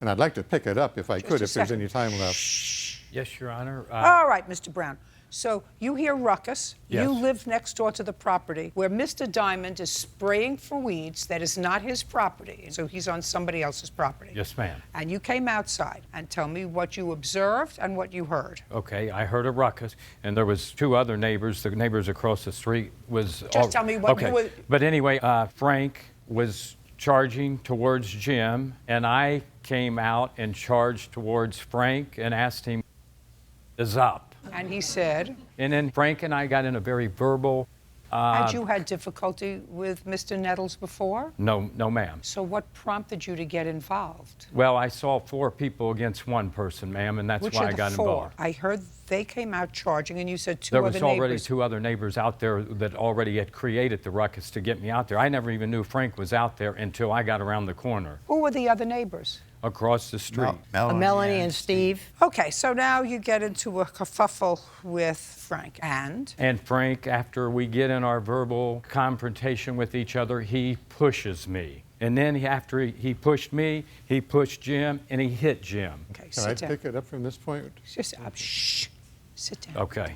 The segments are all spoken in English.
And I'd like to pick it up if I could, if there's any time left. Yes, Your Honor. All right, Mr. Brown. So you hear ruckus. Yes. You live next door to the property where Mr. Diamond is spraying for weeds that is not his property. So he's on somebody else's property. Yes, ma'am. And you came outside and tell me what you observed and what you heard. Okay, I heard a ruckus, and there was two other neighbors. The neighbors across the street was... Just tell me what you would... But anyway, Frank was charging towards Jim, and I came out and charged towards Frank and asked him, "Is up?" And he said... And then Frank and I got in a very verbal... Had you had difficulty with Mr. Nettles before? No, ma'am. So what prompted you to get involved? Well, I saw 4 people against 1 person, ma'am, and that's why I got involved. I heard they came out charging, and you said 2 There other was neighbors. already 2 other neighbors out there that already had created the ruckus to get me out there. I never even knew Frank was out there until I got around the corner. Who were the other neighbors? Across the street. Melanie and Steve. Okay, so now you get into a kerfuffle with Frank, and? And Frank, after we get in our verbal confrontation with each other, he pushes me. And then after he pushed me, he pushed Jim, and he hit Jim. Okay, Can I sit down. pick it up from this point? Just, shh, sit down. Okay.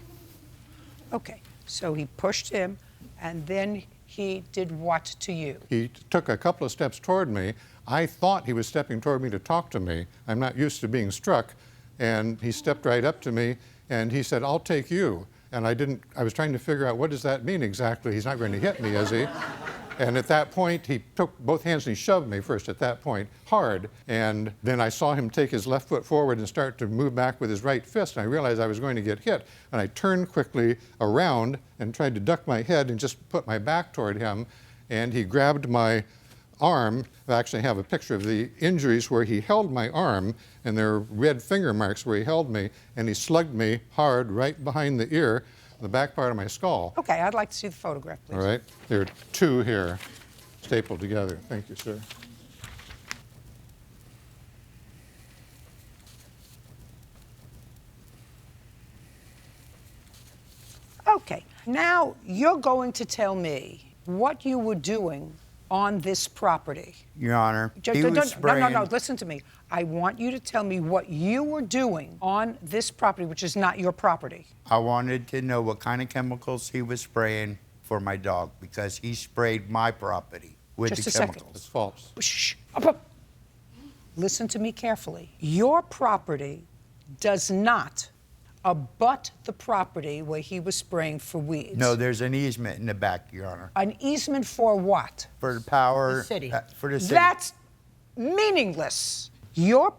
Okay, so he pushed him, and then he did what to you? He took a couple of steps toward me. I thought he was stepping toward me to talk to me. I'm not used to being struck. And he stepped right up to me, and he said, "I'll take you." And I was trying to figure out, what does that mean exactly? He's not going to hit me, is he? And at that point, he took both hands and he shoved me first at that point, hard. And then I saw him take his left foot forward and start to move back with his right fist. And I realized I was going to get hit. And I turned quickly around and tried to duck my head and just put my back toward him. And he grabbed my arm. I actually have a picture of the injuries where he held my arm, and there are red finger marks where he held me, and he slugged me hard right behind the ear, the back part of my skull. Okay, I'd like to see the photograph, please. All right, there are 2 here, stapled together. Thank you, sir. Okay, now you're going to tell me what you were doing on this property. Your Honor, No, listen to me. I want you to tell me what you were doing on this property, which is not your property. I wanted to know what kind of chemicals he was spraying for my dog, because he sprayed my property with Just the a second. chemicals. It's false. Shh. Listen to me carefully. Your property does not abut the property where he was spraying for weeds. No, there's an easement in the back, Your Honor. An easement for what? For the power. The city. For the city. That's meaningless. Your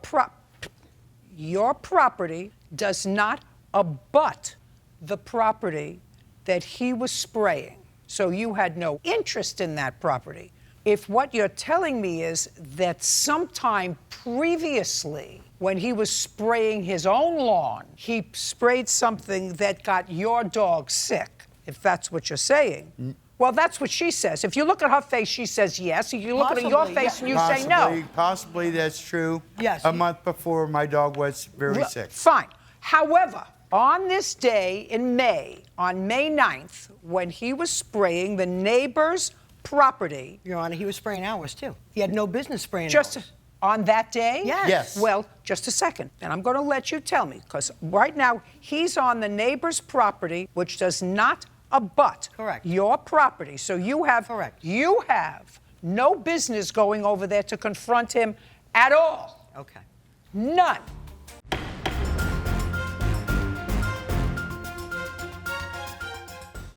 property does not abut the property that he was spraying. So you had no interest in that property. If what you're telling me is that sometime previously, when he was spraying his own lawn, he sprayed something that got your dog sick, if that's what you're saying. Well, that's what she says. If you look at her face, she says yes. If you look at your face and you say no. Possibly that's true. Yes. A month before my dog was very sick. Fine. However, on this day in May, on May 9th, when he was spraying the neighbor's property. Your Honor, he was spraying ours, too. He had no business spraying Just ours. on that day? Yes. Yes. Well, just a second. And I'm going to let you tell me, because right now he's on the neighbor's property, which does not abut Correct. your property. So you have Correct. You have no business going over there to confront him at all. Okay. None.